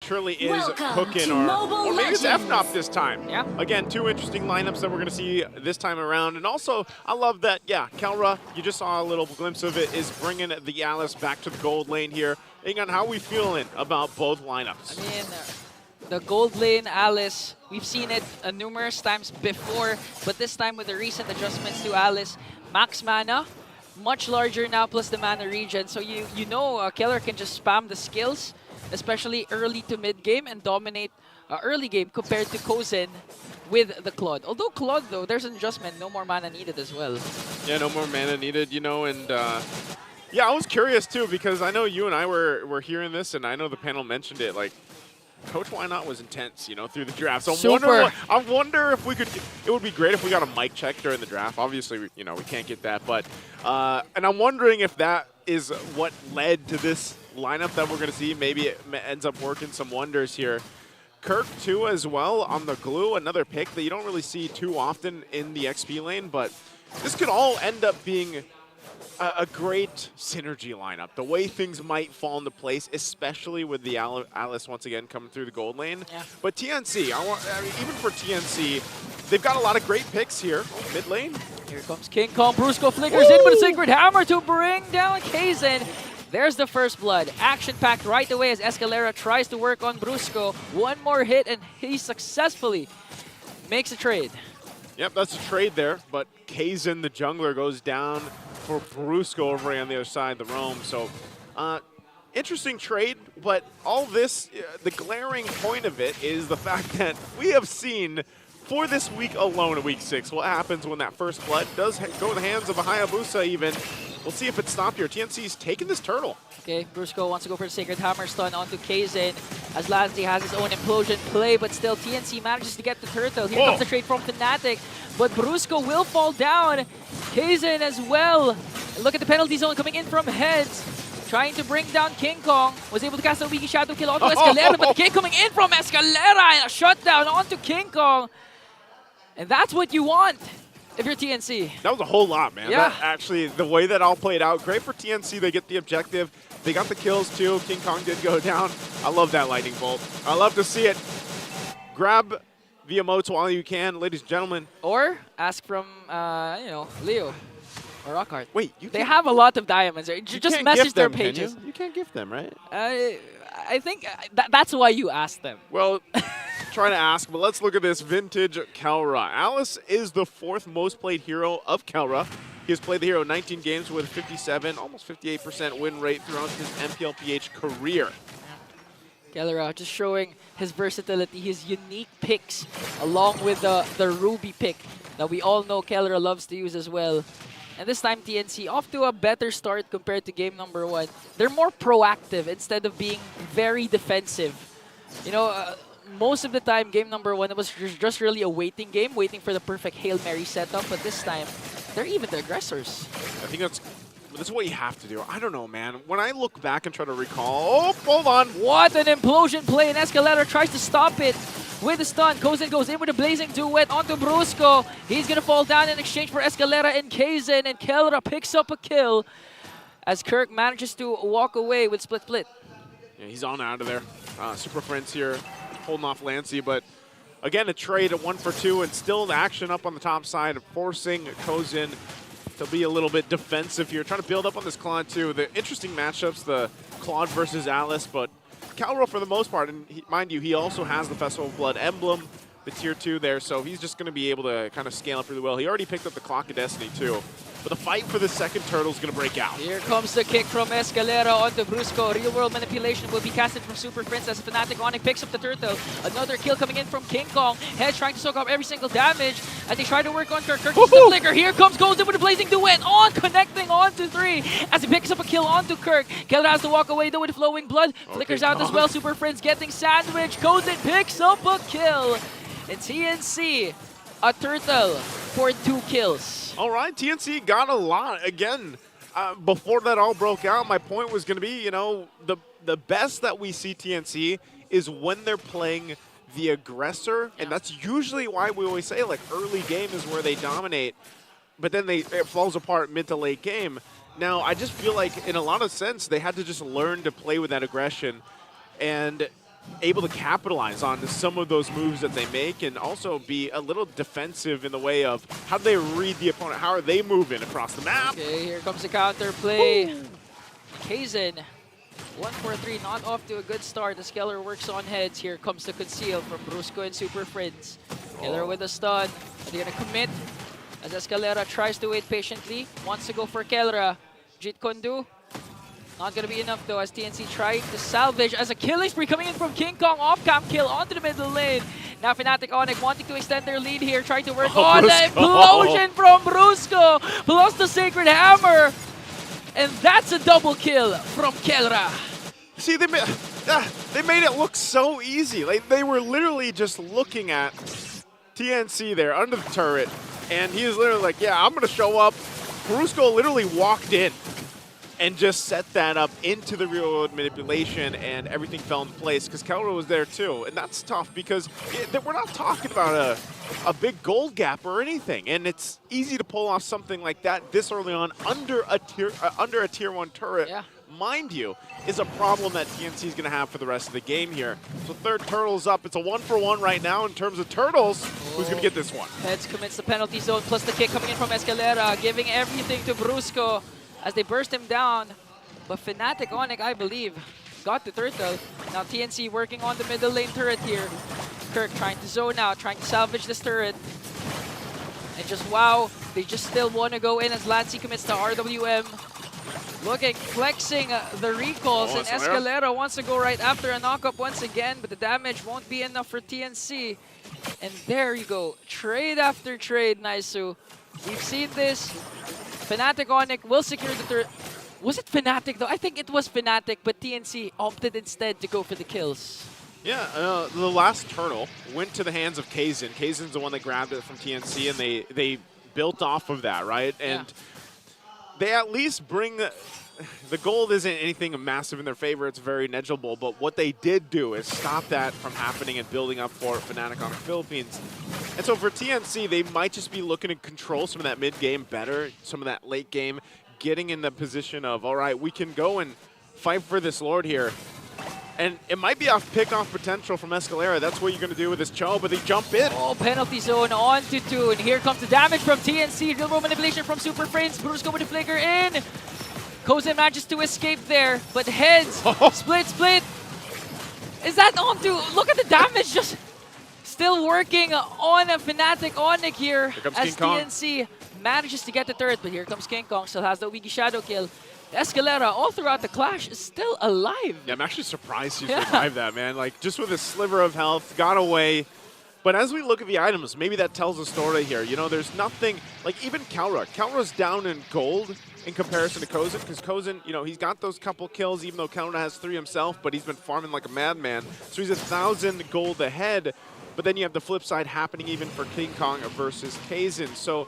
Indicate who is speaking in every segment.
Speaker 1: truly is cooking, or maybe it's FNOP this time.
Speaker 2: Yeah.
Speaker 1: Again, two interesting lineups that we're going to see this time around. And also, I love that, yeah, Kelra, you just saw a little glimpse of it, is bringing the Alice back to the gold lane here. Ingan, how are we feeling about both lineups?
Speaker 2: I mean, the gold lane Alice, we've seen it numerous times before, but this time with the recent adjustments to Alice, max mana, much larger now, plus the mana regen. So you know Killer can just spam the skills, especially early to mid game, and dominate early game compared to Kozen with the Claude. Although Claude, though, there's an adjustment, no more mana needed as well.
Speaker 1: Yeah, no more mana needed, you know, and yeah, I was curious too, because I know you and I were hearing this, and I know the panel mentioned it, like, Coach Why Not was intense, you know, through the draft. So I wonder if we could, it would be great if we got a mic check during the draft. Obviously, you know, we can't get that, but, and I'm wondering if that is what led to this lineup that we're going to see. Maybe it ends up working some wonders here. Kirk, too, as well, on the glue, another pick that you don't really see too often in the XP lane, but this could all end up being a great synergy lineup. The way things might fall into place, especially with the Alice once again coming through the gold lane. Yeah. But TNC, I mean, even for TNC, they've got a lot of great picks here. Oh, mid lane.
Speaker 2: Here comes King Kong. Brusco flickers in with a Sacred Hammer to bring down Kaizen. There's the first blood. Action-packed right away as Escalera tries to work on Brusco. One more hit and he successfully makes a trade.
Speaker 1: Yep, that's a trade there, but Kaizen, the jungler, goes down for Brusco over on the other side of the roam. So, interesting trade, but all this, the glaring point of it is the fact that we have seen for this week alone in Week 6 what happens when that first blood does go in the hands of a Hayabusa even. We'll see if it's stopped here. TNC's taking this turtle. Okay,
Speaker 2: Brusco wants to go for the Sacred Hammer stun onto Kaizen as Lansdy has his own implosion play, but still TNC manages to get the turtle. Here comes the trade from Fnatic, but Brusco will fall down. Kaizen as well. And look at the penalty zone coming in from Heads. Trying to bring down King Kong. Was able to cast a Wiki Shadow kill onto Escalera, but the kick coming in from Escalera and a shutdown onto King Kong. And that's what you want if you're TNC.
Speaker 1: That was a whole lot, man.
Speaker 2: Yeah.
Speaker 1: That, actually, the way that all played out, great for TNC. They get the objective. They got the kills, too. King Kong did go down. I love that lightning bolt. I love to see it. Grab the emotes while you can, ladies and gentlemen.
Speaker 2: Or ask from, you know, Leo or Rockhart.
Speaker 1: Wait,
Speaker 2: they have a lot of diamonds. Just message their pages.
Speaker 1: You can't gift them, right?
Speaker 2: I think that's why you asked them.
Speaker 1: Well, trying to ask, but let's look at this vintage Kelra. Alice is the 4th most played hero of Kelra. He has played the hero 19 games with 57, almost 58% win rate throughout his MPLPH career.
Speaker 2: Kelra just showing his versatility, his unique picks, along with the Ruby pick that we all know Kelra loves to use as well. And this time, TNC off to a better start compared to game number 1. They're more proactive instead of being very defensive. You know, most of the time, game number 1, it was just really a waiting game, waiting for the perfect Hail Mary setup. But this time, they're even the aggressors.
Speaker 1: I think that's what you have to do. I don't know, man. When I look back and try to recall... Oh, hold on.
Speaker 2: What an implosion play, and Escalera tries to stop it with a stun. Kozen goes in with a blazing duet onto Brusco. He's going to fall down in exchange for Escalera and Kaizen, and Kelra picks up a kill as Kirk manages to walk away with split.
Speaker 1: Yeah, he's on out of there. Super Friends here holding off Lancy, but again, a trade at 1 for 2 and still the action up on the top side, forcing Kozen to be a little bit defensive here, trying to build up on this Claude too. The interesting matchups, the Claude versus Alice, but Calro for the most part, and mind you, he also has the Festival of Blood emblem, the tier 2 there, so he's just going to be able to kind of scale up really well. He already picked up the Clock of Destiny too. But the fight for the second turtle is going to break out.
Speaker 2: Here comes the kick from Escalera onto Brusco. Real World Manipulation will be casted from Super Prince as Fnatic Onyx picks up the turtle. Another kill coming in from King Kong. Heads trying to soak up every single damage as they try to work on Kirk. Kirk uses the flicker. Here comes Golden with a blazing duet on, connecting onto 3 as he picks up a kill onto Kirk. Keller has to walk away though with flowing blood. Flickers out as well. Super Prince getting sandwiched. Golden picks up a kill. And TNC, a turtle for 2 kills.
Speaker 1: All right, TNC got a lot. Again, before that all broke out, my point was going to be, you know, the best that we see TNC is when they're playing the aggressor, and that's usually why we always say, like, early game is where they dominate, but then it falls apart mid to late game. Now, I just feel like, in a lot of sense, they had to just learn to play with that aggression, and able to capitalize on some of those moves that they make and also be a little defensive in the way of how do they read the opponent, how are they moving across the map.
Speaker 2: Okay, here comes the counter play. Kaizen, 1-4-3, not off to a good start. The Skeller works on heads. Here comes the conceal from Brusco and Super Friends. Killer with a stun. Are they gonna commit? As Escalera tries to wait patiently, wants to go for Kelra. Jeet Kondu, not gonna be enough though as TNC trying to salvage as a killing spree coming in from King Kong. Off-cam kill onto the middle lane. Now Fnatic Onyx wanting to extend their lead here, trying to work on the implosion from Brusco, plus the Sacred Hammer. And that's a double kill from Kelra.
Speaker 1: See, they made it look so easy. Like they were literally just looking at TNC there under the turret, and he was literally like, yeah, I'm gonna show up. Brusco literally walked in and just set that up into the real world manipulation, and everything fell into place because Kelra was there too. And that's tough because we're not talking about a big gold gap or anything, and it's easy to pull off something like that this early on under a tier 1 turret.
Speaker 2: Yeah.
Speaker 1: Mind you, is a problem that TNC is going to have for the rest of the game here. So third turtle's up. It's a 1-for-1 right now in terms of turtles. Who's going to get this one?
Speaker 2: Heads commits the penalty zone, plus the kick coming in from Escalera, giving everything to Brusco as they burst him down. But Fnatic Onyx, I believe, got the turtle. Now TNC working on the middle lane turret here. Kirk trying to zone out, trying to salvage this turret. And just wow, they just still want to go in as Lancy commits to RWM. Looking, flexing the recalls, and Escalera wants to go right after a knock-up once again, but the damage won't be enough for TNC. And there you go, trade after trade, Naisu. We've seen this. Fnatic Onyx will secure the third. Was it Fnatic though? I think it was Fnatic, but TNC opted instead to go for the kills.
Speaker 1: Yeah, the last turtle went to the hands of Kaizen. Kaizen's the one that grabbed it from TNC, and they built off of that, right? And they at least bring the gold isn't anything massive in their favor. It's very negligible. But what they did do is stop that from happening and building up for Fnatic on the Philippines. And so for TNC, they might just be looking to control some of that mid game better, some of that late game, getting in the position of, all right, we can go and fight for this Lord here. And it might be off pick-off potential from Escalera. That's what you're going to do with this Cho, but they jump in.
Speaker 2: Oh, penalty zone on to 2. And here comes the damage from TNC. Real world manipulation from Super Friends. Brusco with the flicker in. Kozen manages to escape there, but heads. Split. Is that on to? Look at the damage. Just still working on a Fnatic Onyx here as TNC manages to get the turret. But here comes King Kong. Still has the OMG shadow kill. Escalera, all throughout the clash, is still alive.
Speaker 1: Yeah, I'm actually surprised he survived that, man. Like, just with a sliver of health, got away. But as we look at the items, maybe that tells a story here. You know, there's nothing, like even Kelra. Kelra's down in gold in comparison to Kozen, because Kozen, you know, he's got those couple kills, even though Kelra has 3 himself, but he's been farming like a madman. So he's 1,000 gold ahead. But then you have the flip side happening even for King Kong versus Kaizen. So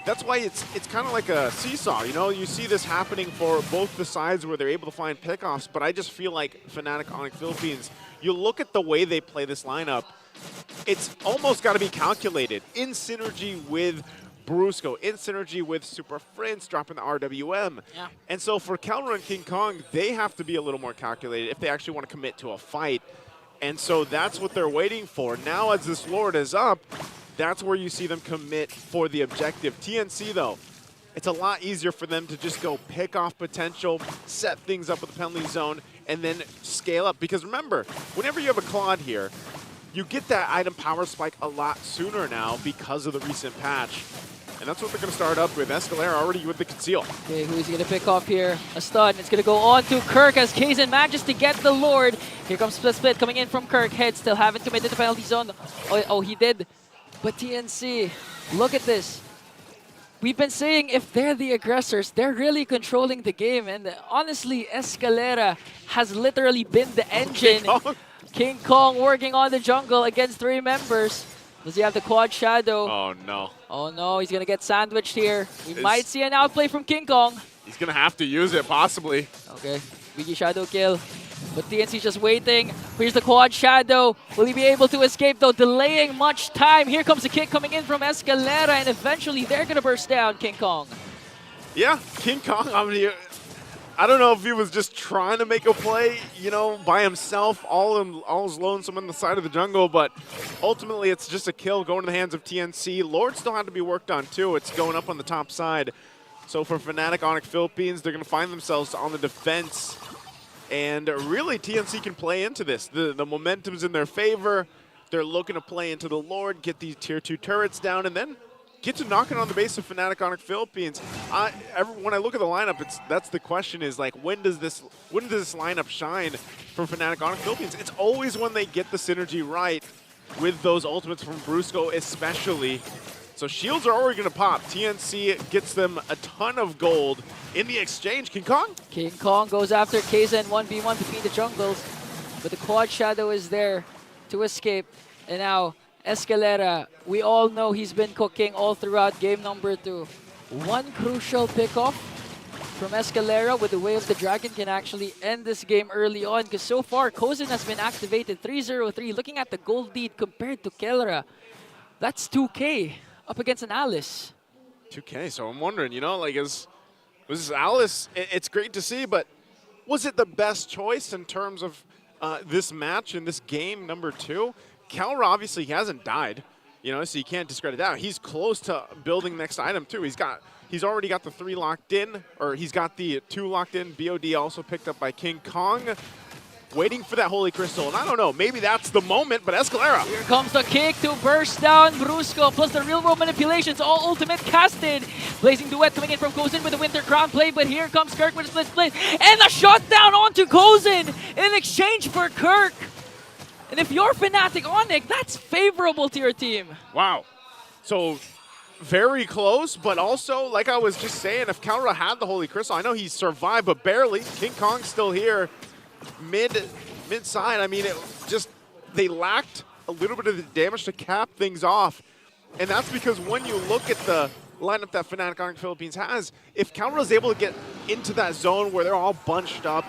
Speaker 1: that's why it's kind of like a seesaw, you know? You see this happening for both the sides where they're able to find pickoffs, but I just feel like Fnatic Onyx Philippines, you look at the way they play this lineup, it's almost got to be calculated in synergy with Brusco, in synergy with Super Friends dropping the RWM.
Speaker 2: Yeah.
Speaker 1: And so for Kelra and King Kong, they have to be a little more calculated if they actually want to commit to a fight. And so that's what they're waiting for. Now as this Lord is up, that's where you see them commit for the objective. TNC, though, it's a lot easier for them to just go pick off potential, set things up with the penalty zone, and then scale up. Because remember, whenever you have a Claude here, you get that item power spike a lot sooner now because of the recent patch. And that's what they're going to start up with. Escalera already with the conceal. Okay,
Speaker 2: who's he going to pick off here? A stun. It's going to go on to Kirk as Kaizen manages to get the Lord. Here comes Split coming in from Kirk. Head still haven't committed the penalty zone. Oh, he did. But TNC, look at this. We've been saying if they're the aggressors, they're really controlling the game. And honestly, Escalera has literally been the engine. King Kong working on the jungle against 3 members. Does he have the quad shadow?
Speaker 1: Oh, no.
Speaker 2: Oh, no. He's going to get sandwiched here. We might see an outplay from King Kong.
Speaker 1: He's going to have to use it, possibly.
Speaker 2: Okay. Biggie shadow kill. But TNC just waiting. Here's the quad shadow. Will he be able to escape, though? Delaying much time. Here comes the kick coming in from Escalera, and eventually they're going to burst down King Kong.
Speaker 1: Yeah, King Kong, I mean, I don't know if he was just trying to make a play, you know, by himself, all lonesome on the side of the jungle, but ultimately it's just a kill going to the hands of TNC. Lord still had to be worked on too. It's going up on the top side. So for Fnatic Onyx Philippines, they're going to find themselves on the defense. And really, TNC can play into this. The momentum's in their favor. They're looking to play into the Lord, get these tier 2 turrets down, and then get to knocking on the base of Fnatic Onyx Philippines. When I look at the lineup, that's the question is like, when does this lineup shine from Fnatic Onyx Philippines? It's always when they get the synergy right with those ultimates from Brusco especially. So shields are already going to pop. TNC gets them a ton of gold in the exchange. King Kong?
Speaker 2: King Kong goes after Kaizen 1v1 between the jungles, but the quad shadow is there to escape. And now Escalera, we all know he's been cooking all throughout game number 2. One crucial pickoff from Escalera with the Way of the Dragon can actually end this game early on, because so far Kaizen has been activated 3-0-3. Looking at the gold lead compared to Kelra, that's 2K up against an Alice.
Speaker 1: 2K, so I'm wondering, you know, like, was this Alice, it's great to see, but was it the best choice in terms of this match in this game number 2? Kelra obviously he hasn't died, you know, so you can't discredit that. He's close to building next item too. He's already got the 3 locked in, or he's got the 2 locked in. BOD also picked up by King Kong, waiting for that Holy Crystal. And I don't know, maybe that's the moment, but Escalera.
Speaker 2: Here comes the kick to burst down Brusco, plus the real world manipulations, all ultimate casted. Blazing Duet coming in from Kaizen with the Winter Crown play, but here comes Kirk with a split, and a shot down onto Kaizen in exchange for Kirk. And if you're Fnatic Onyx, that's favorable to your team.
Speaker 1: Wow. So very close, but also, like I was just saying, if Kelra had the Holy Crystal, I know he survived, but barely. King Kong's still here. Mid-side, I mean, they lacked a little bit of the damage to cap things off. And that's because when you look at the lineup that Fnatic Onyx Philippines has, if Kelra is able to get into that zone where they're all bunched up,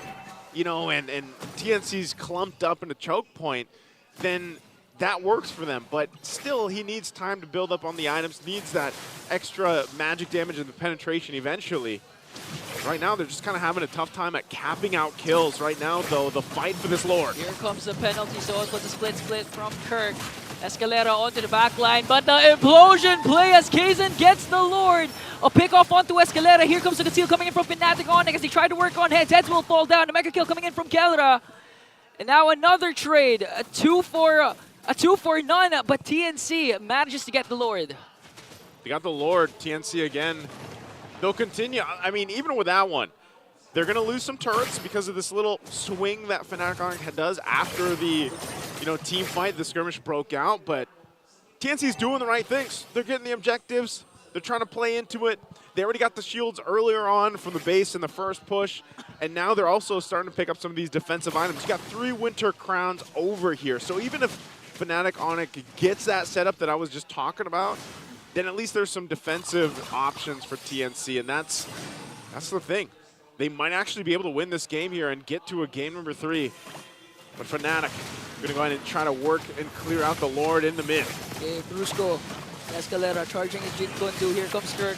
Speaker 1: you know, and TNC's clumped up in a choke point, then that works for them. But still, he needs time to build up on the items, needs that extra magic damage and the penetration eventually. Right now, they're just kind of having a tough time at capping out kills. Right now, though, the fight for this Lord.
Speaker 2: Here comes the penalty zone, but the split from Kirk. Escalera onto the back line, but the implosion play as Kaizen gets the Lord. A pick off onto Escalera. Here comes the conceal coming in from Fnatic Onyx as they try to work on heads. Heads will fall down. The mega kill coming in from Kelra. And now another trade. A 2 for none, but TNC manages to get the Lord.
Speaker 1: They got the Lord. TNC again. They'll continue. I mean, even with that one, they're going to lose some turrets because of this little swing that Fnatic Onyx does after the, you know, team fight. The skirmish broke out, but TNC's doing the right things. They're getting the objectives. They're trying to play into it. They already got the shields earlier on from the base in the first push, and now they're also starting to pick up some of these defensive items. You got 3 Winter Crowns over here, so even if Fnatic Onyx gets that setup that I was just talking about, then at least there's some defensive options for TNC, and that's the thing. They might actually be able to win this game here and get to a game number 3. But Fnatic going to go ahead and try to work and clear out the Lord in the mid.
Speaker 2: Okay, Brusco, Escalera charging his Jin Kundu. Here comes Kirk.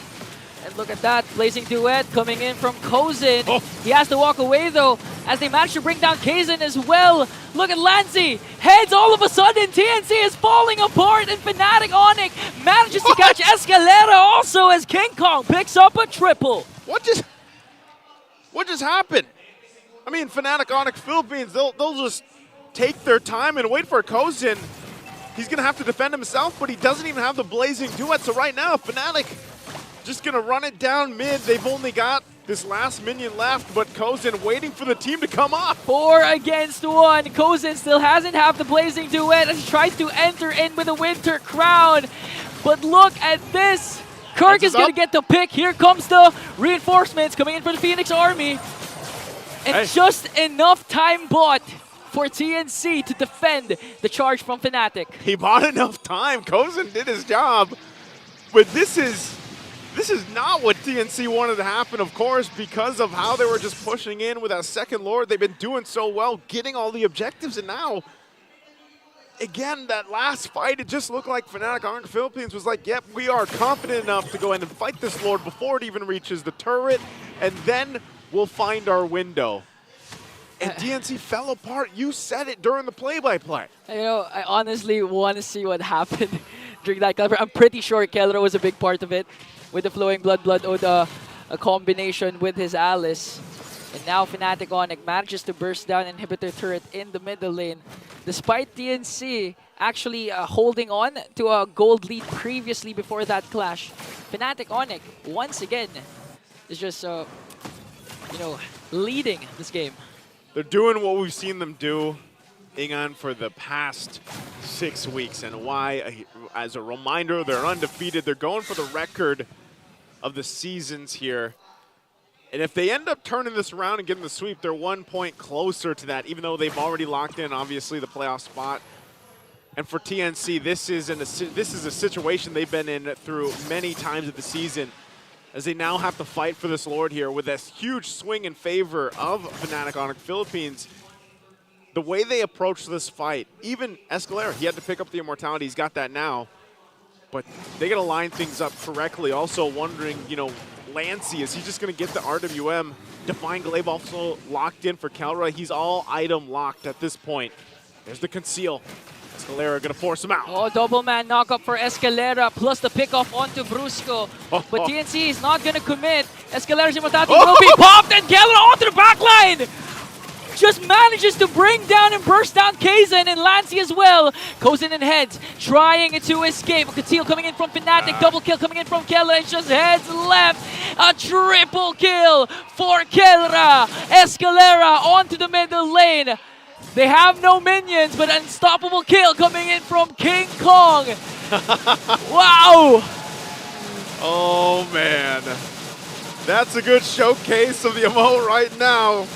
Speaker 2: And look at that, Blazing Duet coming in from Kaizen.
Speaker 1: Oh.
Speaker 2: He has to walk away though, as they manage to bring down Kaizen as well. Look at Lancey, heads all of a sudden, TNC is falling apart, and Fnatic Onyx manages to catch Escalera also as King Kong picks up a triple.
Speaker 1: What just happened? I mean, Fnatic Onyx Philippines, they'll just take their time and wait for Kaizen. He's going to have to defend himself, but he doesn't even have the Blazing Duet. So right now, Fnatic just going to run it down mid. They've only got this last minion left, but Kaizen waiting for the team to come up.
Speaker 2: 4 against 1. Kaizen still hasn't have the Blazing Duet as he tries to enter in with a Winter Crown. But look at this. Kirk is going to get the pick. Here comes the reinforcements coming in for the Phoenix Army. And just enough time bought for TNC to defend the charge from Fnatic.
Speaker 1: He bought enough time. Kaizen did his job. But this is not what TNC wanted to happen, of course, because of how they were just pushing in with that second Lord. They've been doing so well, getting all the objectives, and now, again, that last fight, it just looked like Fnatic Onyx Philippines was like, yep, we are confident enough to go in and fight this Lord before it even reaches the turret. And then we'll find our window. And DNC fell apart. You said it during the play-by-play.
Speaker 2: You know, I honestly want to see what happened during that cover. I'm pretty sure Kelra was a big part of it with the Flowing Blood Oda, a combination with his Alice. And now Fnatic Onyx manages to burst down Inhibitor Turret in the middle lane. Despite DNC actually holding on to a gold lead previously before that clash, Fnatic Onyx once again is just, you know, leading this game.
Speaker 1: They're doing what we've seen them do, Ingan, for the past 6 weeks. And why, as a reminder, they're undefeated. They're going for the record of the seasons here. And if they end up turning this around and getting the sweep, they're 1 point closer to that, even though they've already locked in, obviously, the playoff spot. And for TNC, this is a situation they've been in through many times of the season, as they now have to fight for this Lord here with this huge swing in favor of Fnatic Onyx Philippines. The way they approach this fight, even Escalera, he had to pick up the Immortality. He's got that now. But they got to line things up correctly. Also wondering, you know, Lancy, is he just going to get the RWM? Define Glaive also locked in for Kelra. He's all item locked at this point. There's the conceal. Escalera going to force him out.
Speaker 2: Oh, double man knockup for Escalera, plus the pickoff onto Brusco. But TNC is not going to commit. Escalera's Immortality will be popped, and Kelra onto the backline! Just manages to bring down and burst down Kaizen and Lancy as well. Kaizen and heads, trying to escape. Conceal coming in from Fnatic, double kill coming in from Kelra. It's just heads left. A triple kill for Kelra. Escalera onto the middle lane. They have no minions, but unstoppable kill coming in from King Kong. Wow!
Speaker 1: Oh, man. That's a good showcase of the MO right now.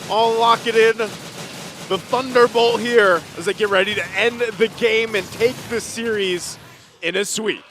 Speaker 1: I'll lock it in. The Thunderbolt here as they get ready to end the game and take the series in a sweep.